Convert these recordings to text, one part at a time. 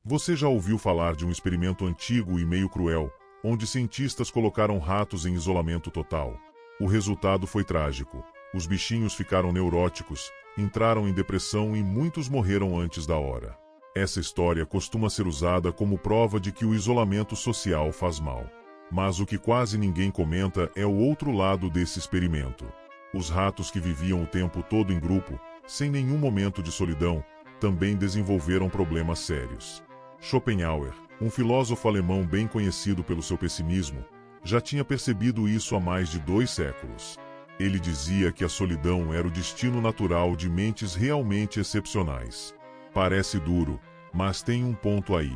Você já ouviu falar de um experimento antigo e meio cruel, onde cientistas colocaram ratos em isolamento total? O resultado foi trágico. Os bichinhos ficaram neuróticos, entraram em depressão e muitos morreram antes da hora. Essa história costuma ser usada como prova de que o isolamento social faz mal. Mas o que quase ninguém comenta é o outro lado desse experimento. Os ratos que viviam o tempo todo em grupo, sem nenhum momento de solidão, também desenvolveram problemas sérios. Schopenhauer, um filósofo alemão bem conhecido pelo seu pessimismo, já tinha percebido isso há mais de 2 séculos. Ele dizia que a solidão era o destino natural de mentes realmente excepcionais. Parece duro, mas tem um ponto aí.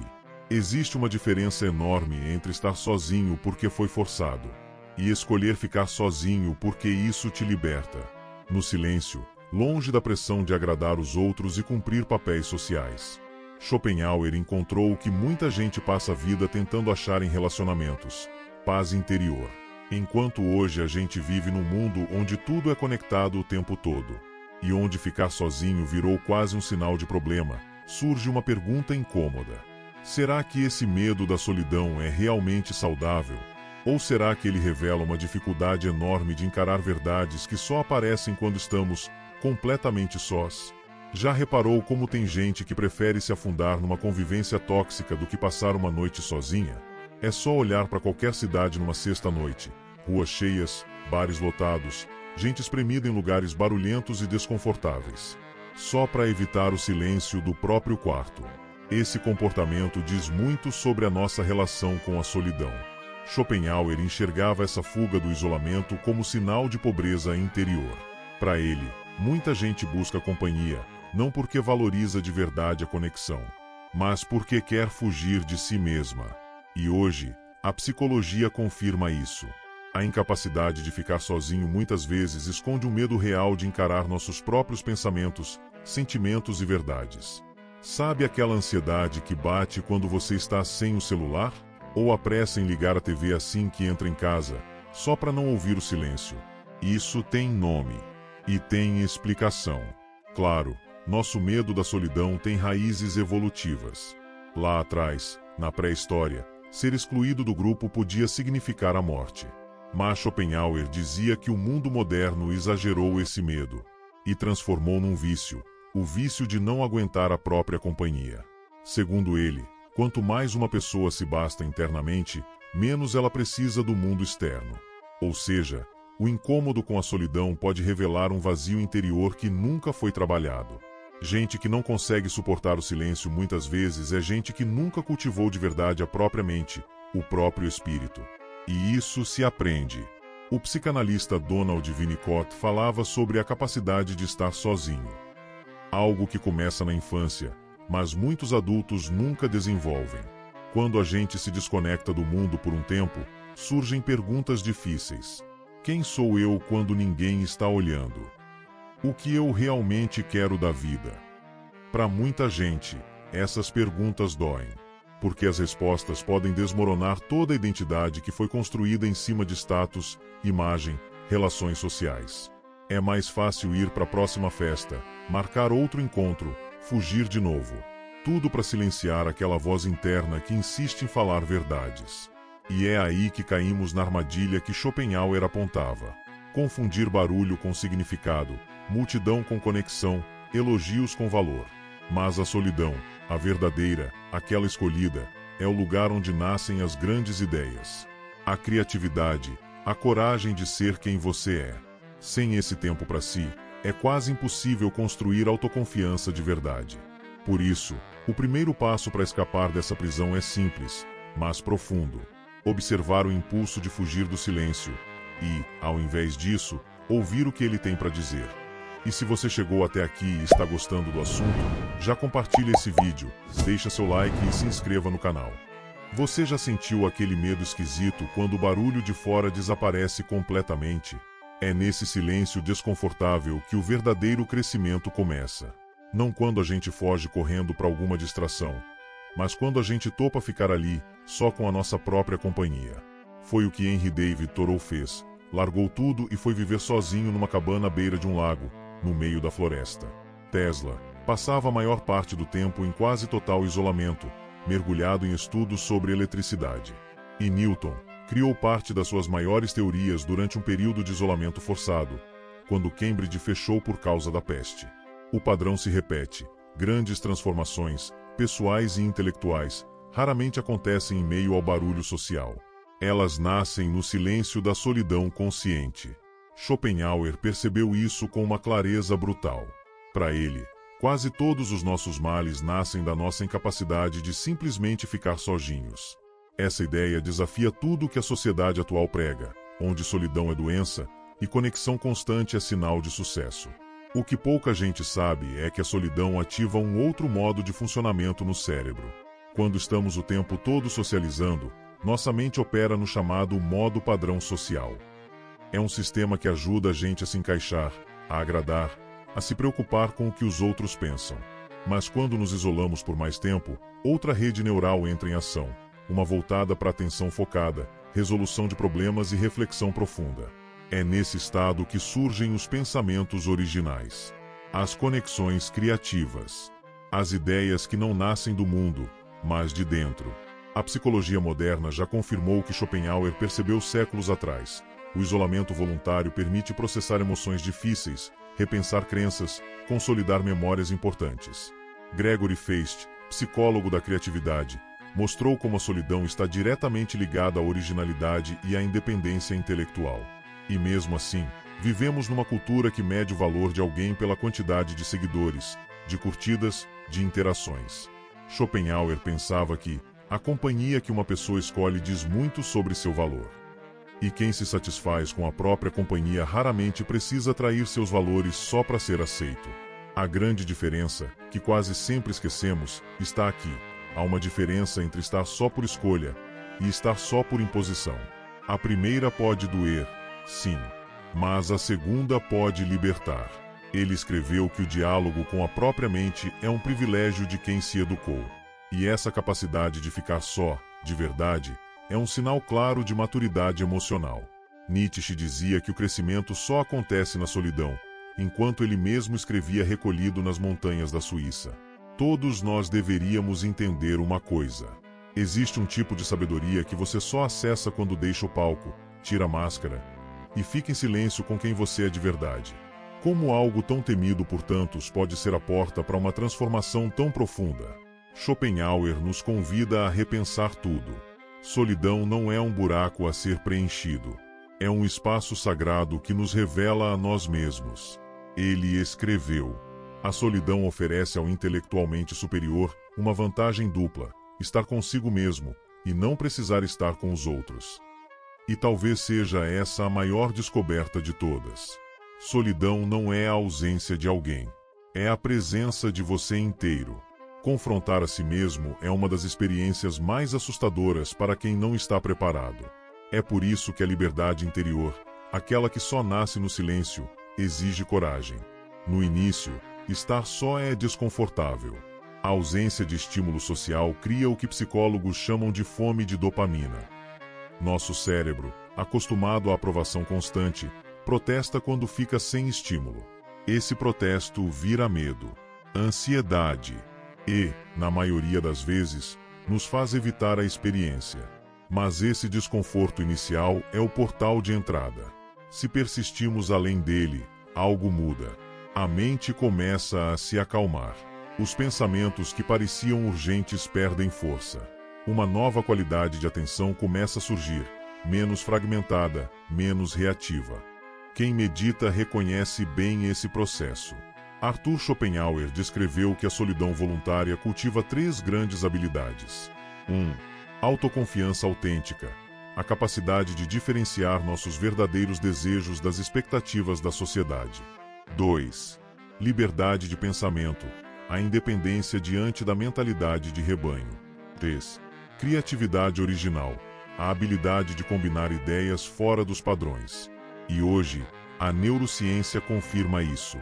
Existe uma diferença enorme entre estar sozinho porque foi forçado e escolher ficar sozinho porque isso te liberta. No silêncio, longe da pressão de agradar os outros e cumprir papéis sociais. Schopenhauer encontrou que muita gente passa a vida tentando achar em relacionamentos paz interior. Enquanto hoje a gente vive num mundo onde tudo é conectado o tempo todo, e onde ficar sozinho virou quase um sinal de problema, surge uma pergunta incômoda. Será que esse medo da solidão é realmente saudável? Ou será que ele revela uma dificuldade enorme de encarar verdades que só aparecem quando estamos completamente sós? Já reparou como tem gente que prefere se afundar numa convivência tóxica do que passar uma noite sozinha? É só olhar para qualquer cidade numa sexta-noite. Ruas cheias, bares lotados, gente espremida em lugares barulhentos e desconfortáveis, só para evitar o silêncio do próprio quarto. Esse comportamento diz muito sobre a nossa relação com a solidão. Schopenhauer enxergava essa fuga do isolamento como sinal de pobreza interior. Para ele, muita gente busca companhia, não porque valoriza de verdade a conexão, mas porque quer fugir de si mesma. E hoje, a psicologia confirma isso. A incapacidade de ficar sozinho muitas vezes esconde um medo real de encarar nossos próprios pensamentos, sentimentos e verdades. Sabe aquela ansiedade que bate quando você está sem o celular? Ou a pressa em ligar a TV assim que entra em casa, só para não ouvir o silêncio? Isso tem nome. E tem explicação. Claro, nosso medo da solidão tem raízes evolutivas. Lá atrás, na pré-história, ser excluído do grupo podia significar a morte. Mas Schopenhauer dizia que o mundo moderno exagerou esse medo e transformou num vício, o vício de não aguentar a própria companhia. Segundo ele, quanto mais uma pessoa se basta internamente, menos ela precisa do mundo externo. Ou seja, o incômodo com a solidão pode revelar um vazio interior que nunca foi trabalhado. Gente que não consegue suportar o silêncio muitas vezes é gente que nunca cultivou de verdade a própria mente, o próprio espírito. E isso se aprende. O psicanalista Donald Winnicott falava sobre a capacidade de estar sozinho. Algo que começa na infância, mas muitos adultos nunca desenvolvem. Quando a gente se desconecta do mundo por um tempo, surgem perguntas difíceis. Quem sou eu quando ninguém está olhando? O que eu realmente quero da vida? Para muita gente, essas perguntas doem, porque as respostas podem desmoronar toda a identidade que foi construída em cima de status, imagem, relações sociais. É mais fácil ir para a próxima festa, marcar outro encontro, fugir de novo. Tudo para silenciar aquela voz interna que insiste em falar verdades. E é aí que caímos na armadilha que Schopenhauer apontava. Confundir barulho com significado, multidão com conexão, elogios com valor. Mas a solidão, a verdadeira, aquela escolhida, é o lugar onde nascem as grandes ideias. A criatividade, a coragem de ser quem você é. Sem esse tempo para si, é quase impossível construir autoconfiança de verdade. Por isso, o primeiro passo para escapar dessa prisão é simples, mas profundo. Observar o impulso de fugir do silêncio e, ao invés disso, ouvir o que ele tem para dizer. E se você chegou até aqui e está gostando do assunto, já compartilhe esse vídeo, deixa seu like e se inscreva no canal. Você já sentiu aquele medo esquisito quando o barulho de fora desaparece completamente? É nesse silêncio desconfortável que o verdadeiro crescimento começa. Não quando a gente foge correndo para alguma distração, mas quando a gente topa ficar ali, só com a nossa própria companhia. Foi o que Henry David Thoreau fez. Largou tudo e foi viver sozinho numa cabana à beira de um lago, no meio da floresta. Tesla passava a maior parte do tempo em quase total isolamento, mergulhado em estudos sobre eletricidade. E Newton criou parte das suas maiores teorias durante um período de isolamento forçado, quando Cambridge fechou por causa da peste. O padrão se repete. Grandes transformações, pessoais e intelectuais, raramente acontecem em meio ao barulho social. Elas nascem no silêncio da solidão consciente. Schopenhauer percebeu isso com uma clareza brutal. Para ele, quase todos os nossos males nascem da nossa incapacidade de simplesmente ficar sozinhos. Essa ideia desafia tudo o que a sociedade atual prega, onde solidão é doença e conexão constante é sinal de sucesso. O que pouca gente sabe é que a solidão ativa um outro modo de funcionamento no cérebro. Quando estamos o tempo todo socializando, nossa mente opera no chamado modo padrão social. É um sistema que ajuda a gente a se encaixar, a agradar, a se preocupar com o que os outros pensam. Mas quando nos isolamos por mais tempo, outra rede neural entra em ação, uma voltada para a atenção focada, resolução de problemas e reflexão profunda. É nesse estado que surgem os pensamentos originais, as conexões criativas, as ideias que não nascem do mundo, mas de dentro. A psicologia moderna já confirmou o que Schopenhauer percebeu séculos atrás. O isolamento voluntário permite processar emoções difíceis, repensar crenças, consolidar memórias importantes. Gregory Feist, psicólogo da criatividade, mostrou como a solidão está diretamente ligada à originalidade e à independência intelectual. E mesmo assim, vivemos numa cultura que mede o valor de alguém pela quantidade de seguidores, de curtidas, de interações. Schopenhauer pensava que a companhia que uma pessoa escolhe diz muito sobre seu valor. E quem se satisfaz com a própria companhia raramente precisa atrair seus valores só para ser aceito. A grande diferença, que quase sempre esquecemos, está aqui. Há uma diferença entre estar só por escolha e estar só por imposição. A primeira pode doer, sim, mas a segunda pode libertar. Ele escreveu que o diálogo com a própria mente é um privilégio de quem se educou. E essa capacidade de ficar só, de verdade, é um sinal claro de maturidade emocional. Nietzsche dizia que o crescimento só acontece na solidão, enquanto ele mesmo escrevia recolhido nas montanhas da Suíça. Todos nós deveríamos entender uma coisa. Existe um tipo de sabedoria que você só acessa quando deixa o palco, tira a máscara e fica em silêncio com quem você é de verdade. Como algo tão temido por tantos pode ser a porta para uma transformação tão profunda? Schopenhauer nos convida a repensar tudo. Solidão não é um buraco a ser preenchido. É um espaço sagrado que nos revela a nós mesmos. Ele escreveu: a solidão oferece ao intelectualmente superior uma vantagem dupla: estar consigo mesmo e não precisar estar com os outros. E talvez seja essa a maior descoberta de todas. Solidão não é a ausência de alguém. É a presença de você inteiro. Confrontar a si mesmo é uma das experiências mais assustadoras para quem não está preparado. É por isso que a liberdade interior, aquela que só nasce no silêncio, exige coragem. No início, estar só é desconfortável. A ausência de estímulo social cria o que psicólogos chamam de fome de dopamina. Nosso cérebro, acostumado à aprovação constante, protesta quando fica sem estímulo. Esse protesto vira medo, ansiedade e, na maioria das vezes, nos faz evitar a experiência. Mas esse desconforto inicial é o portal de entrada. Se persistimos além dele, algo muda. A mente começa a se acalmar. Os pensamentos que pareciam urgentes perdem força. Uma nova qualidade de atenção começa a surgir, menos fragmentada, menos reativa. Quem medita reconhece bem esse processo. Arthur Schopenhauer descreveu que a solidão voluntária cultiva 3 grandes habilidades. 1. Autoconfiança autêntica. A capacidade de diferenciar nossos verdadeiros desejos das expectativas da sociedade. 2. Liberdade de pensamento. A independência diante da mentalidade de rebanho. 3. Criatividade original. A habilidade de combinar ideias fora dos padrões. E hoje, a neurociência confirma isso.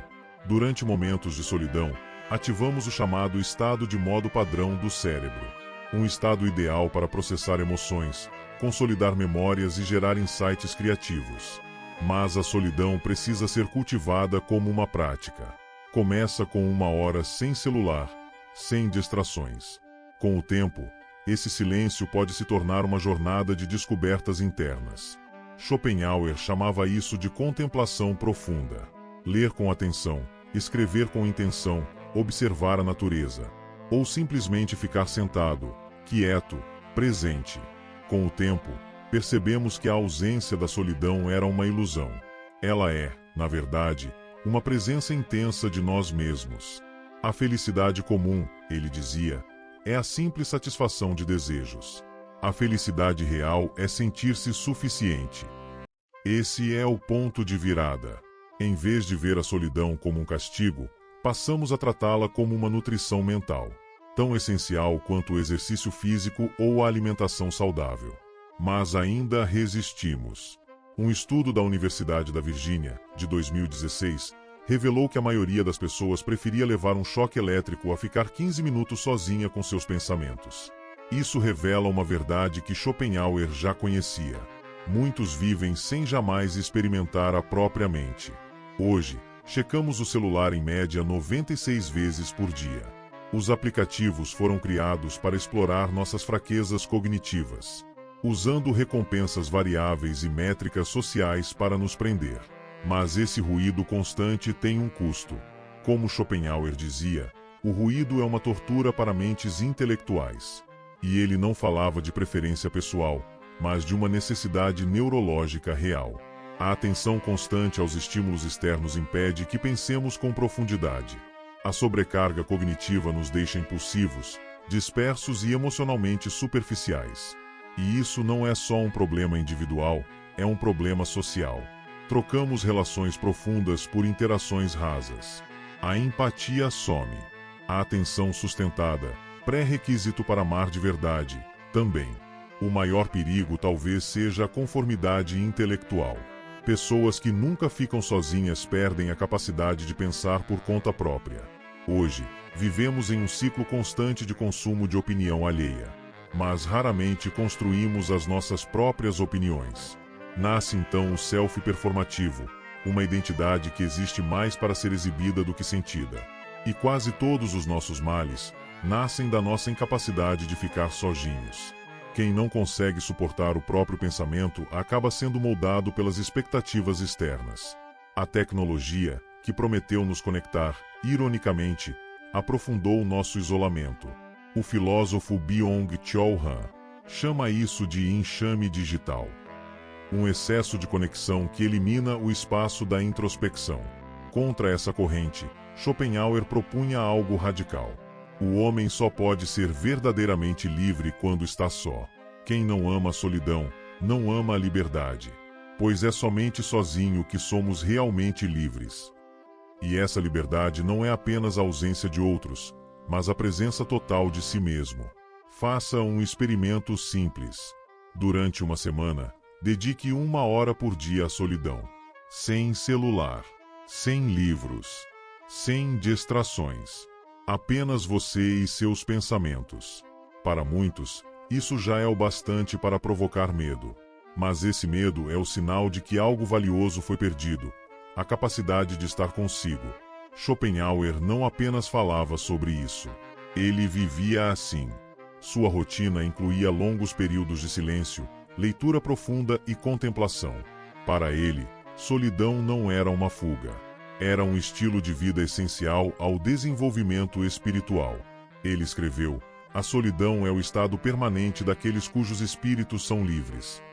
Durante momentos de solidão, ativamos o chamado estado de modo padrão do cérebro. Um estado ideal para processar emoções, consolidar memórias e gerar insights criativos. Mas a solidão precisa ser cultivada como uma prática. Começa com 1 hora sem celular, sem distrações. Com o tempo, esse silêncio pode se tornar uma jornada de descobertas internas. Schopenhauer chamava isso de contemplação profunda. Ler com atenção, escrever com intenção, observar a natureza. Ou simplesmente ficar sentado, quieto, presente. Com o tempo, percebemos que a ausência da solidão era uma ilusão. Ela é, na verdade, uma presença intensa de nós mesmos. A felicidade comum, ele dizia, é a simples satisfação de desejos. A felicidade real é sentir-se suficiente. Esse é o ponto de virada. Em vez de ver a solidão como um castigo, passamos a tratá-la como uma nutrição mental, tão essencial quanto o exercício físico ou a alimentação saudável. Mas ainda resistimos. Um estudo da Universidade da Virgínia, de 2016, revelou que a maioria das pessoas preferia levar um choque elétrico a ficar 15 minutos sozinha com seus pensamentos. Isso revela uma verdade que Schopenhauer já conhecia. Muitos vivem sem jamais experimentar a própria mente. Hoje, checamos o celular em média 96 vezes por dia. Os aplicativos foram criados para explorar nossas fraquezas cognitivas, usando recompensas variáveis e métricas sociais para nos prender. Mas esse ruído constante tem um custo. Como Schopenhauer dizia, o ruído é uma tortura para mentes intelectuais. E ele não falava de preferência pessoal, mas de uma necessidade neurológica real. A atenção constante aos estímulos externos impede que pensemos com profundidade. A sobrecarga cognitiva nos deixa impulsivos, dispersos e emocionalmente superficiais. E isso não é só um problema individual, é um problema social. Trocamos relações profundas por interações rasas. A empatia some. A atenção sustentada, pré-requisito para amar de verdade, também. O maior perigo talvez seja a conformidade intelectual. Pessoas que nunca ficam sozinhas perdem a capacidade de pensar por conta própria. Hoje, vivemos em um ciclo constante de consumo de opinião alheia. Mas raramente construímos as nossas próprias opiniões. Nasce então o self performativo, uma identidade que existe mais para ser exibida do que sentida. E quase todos os nossos males nascem da nossa incapacidade de ficar sozinhos. Quem não consegue suportar o próprio pensamento acaba sendo moldado pelas expectativas externas. A tecnologia, que prometeu nos conectar, ironicamente, aprofundou nosso isolamento. O filósofo Byung-Chul Han chama isso de enxame digital. Um excesso de conexão que elimina o espaço da introspecção. Contra essa corrente, Schopenhauer propunha algo radical. O homem só pode ser verdadeiramente livre quando está só. Quem não ama a solidão, não ama a liberdade. Pois é somente sozinho que somos realmente livres. E essa liberdade não é apenas a ausência de outros, mas a presença total de si mesmo. Faça um experimento simples. Durante uma semana, dedique 1 hora por dia à solidão. Sem celular, sem livros, sem distrações. Apenas você e seus pensamentos. Para muitos, isso já é o bastante para provocar medo. Mas esse medo é o sinal de que algo valioso foi perdido, a capacidade de estar consigo. Schopenhauer não apenas falava sobre isso. Ele vivia assim. Sua rotina incluía longos períodos de silêncio, leitura profunda e contemplação. Para ele, solidão não era uma fuga. Era um estilo de vida essencial ao desenvolvimento espiritual. Ele escreveu: a solidão é o estado permanente daqueles cujos espíritos são livres.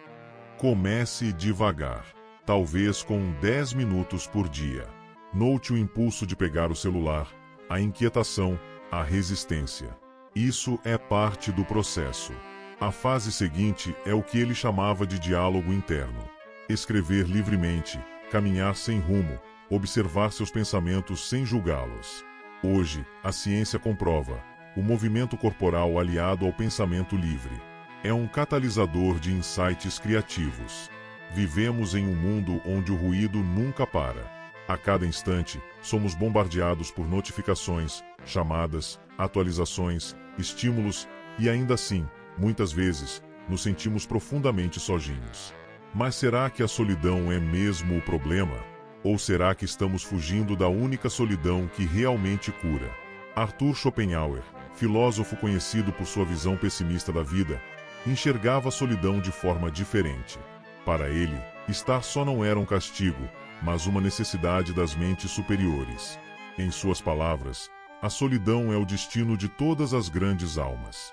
Comece devagar, talvez com 10 minutos por dia. Note o impulso de pegar o celular, a inquietação, a resistência. Isso é parte do processo. A fase seguinte é o que ele chamava de diálogo interno. Escrever livremente, caminhar sem rumo, observar seus pensamentos sem julgá-los. Hoje, a ciência comprova: o movimento corporal aliado ao pensamento livre é um catalisador de insights criativos. Vivemos em um mundo onde o ruído nunca para. A cada instante, somos bombardeados por notificações, chamadas, atualizações, estímulos, e ainda assim, muitas vezes, nos sentimos profundamente sozinhos. Mas será que a solidão é mesmo o problema? Ou será que estamos fugindo da única solidão que realmente cura? Arthur Schopenhauer, filósofo conhecido por sua visão pessimista da vida, enxergava a solidão de forma diferente. Para ele, estar só não era um castigo, mas uma necessidade das mentes superiores. Em suas palavras, a solidão é o destino de todas as grandes almas.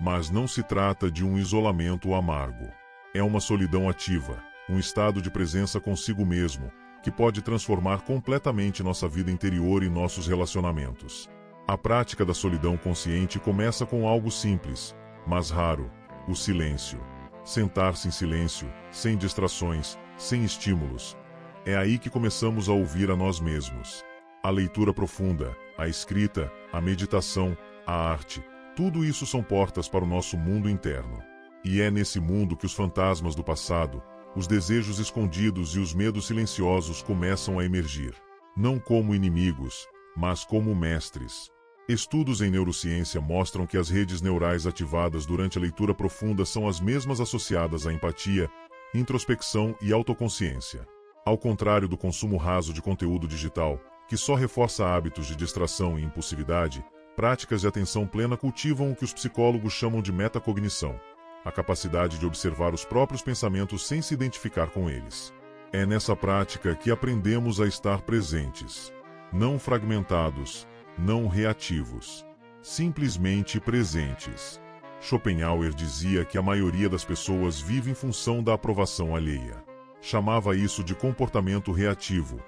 Mas não se trata de um isolamento amargo. É uma solidão ativa, um estado de presença consigo mesmo, que pode transformar completamente nossa vida interior e nossos relacionamentos. A prática da solidão consciente começa com algo simples, mas raro: o silêncio. Sentar-se em silêncio, sem distrações, sem estímulos. É aí que começamos a ouvir a nós mesmos. A leitura profunda, a escrita, a meditação, a arte, tudo isso são portas para o nosso mundo interno. E é nesse mundo que os fantasmas do passado, os desejos escondidos e os medos silenciosos começam a emergir. Não como inimigos, mas como mestres. Estudos em neurociência mostram que as redes neurais ativadas durante a leitura profunda são as mesmas associadas à empatia, introspecção e autoconsciência. Ao contrário do consumo raso de conteúdo digital, que só reforça hábitos de distração e impulsividade, práticas de atenção plena cultivam o que os psicólogos chamam de metacognição, a capacidade de observar os próprios pensamentos sem se identificar com eles. É nessa prática que aprendemos a estar presentes, não fragmentados, não reativos, simplesmente presentes. Schopenhauer dizia que a maioria das pessoas vive em função da aprovação alheia. Chamava isso de comportamento reativo,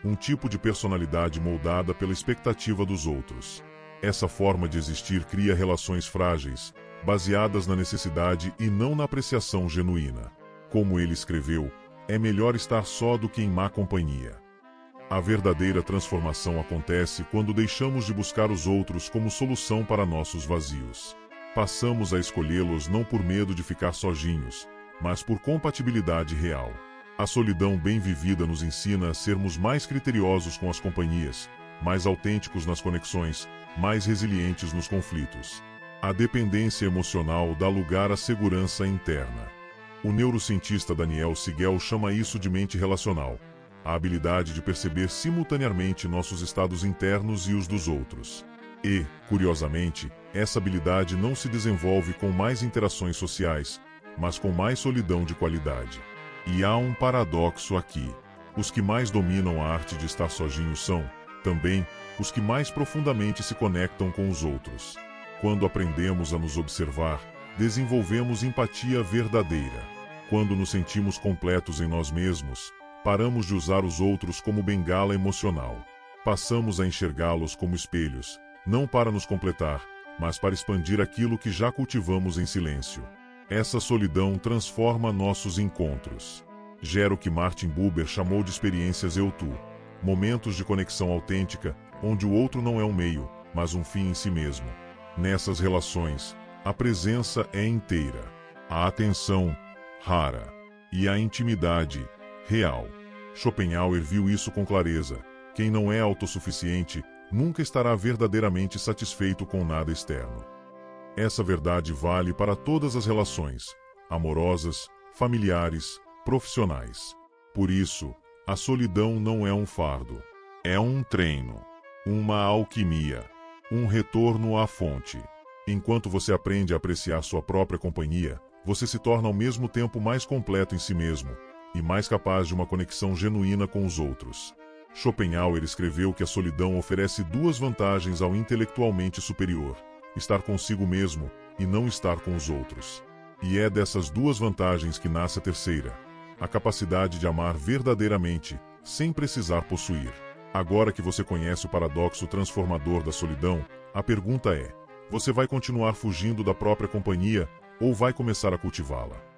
um tipo de personalidade moldada pela expectativa dos outros. Essa forma de existir cria relações frágeis, baseadas na necessidade e não na apreciação genuína. Como ele escreveu, é melhor estar só do que em má companhia. A verdadeira transformação acontece quando deixamos de buscar os outros como solução para nossos vazios. Passamos a escolhê-los não por medo de ficar sozinhos, mas por compatibilidade real. A solidão bem vivida nos ensina a sermos mais criteriosos com as companhias, mais autênticos nas conexões, mais resilientes nos conflitos. A dependência emocional dá lugar à segurança interna. O neurocientista Daniel Siegel chama isso de mente relacional, a habilidade de perceber simultaneamente nossos estados internos e os dos outros. E, curiosamente, essa habilidade não se desenvolve com mais interações sociais, mas com mais solidão de qualidade. E há um paradoxo aqui. Os que mais dominam a arte de estar sozinhos são, também, os que mais profundamente se conectam com os outros. Quando aprendemos a nos observar, desenvolvemos empatia verdadeira. Quando nos sentimos completos em nós mesmos, paramos de usar os outros como bengala emocional. Passamos a enxergá-los como espelhos, não para nos completar, mas para expandir aquilo que já cultivamos em silêncio. Essa solidão transforma nossos encontros. Gera o que Martin Buber chamou de experiências eu-tu, momentos de conexão autêntica, onde o outro não é um meio, mas um fim em si mesmo. Nessas relações, a presença é inteira, a atenção, rara, e a intimidade, real. Schopenhauer viu isso com clareza. Quem não é autossuficiente, nunca estará verdadeiramente satisfeito com nada externo. Essa verdade vale para todas as relações, amorosas, familiares, profissionais. Por isso, a solidão não é um fardo. É um treino, uma alquimia, um retorno à fonte. Enquanto você aprende a apreciar sua própria companhia, você se torna ao mesmo tempo mais completo em si mesmo, e mais capaz de uma conexão genuína com os outros. Schopenhauer escreveu que a solidão oferece duas vantagens ao intelectualmente superior: estar consigo mesmo e não estar com os outros. E é dessas duas vantagens que nasce a terceira: a capacidade de amar verdadeiramente, sem precisar possuir. Agora que você conhece o paradoxo transformador da solidão, a pergunta é: você vai continuar fugindo da própria companhia ou vai começar a cultivá-la?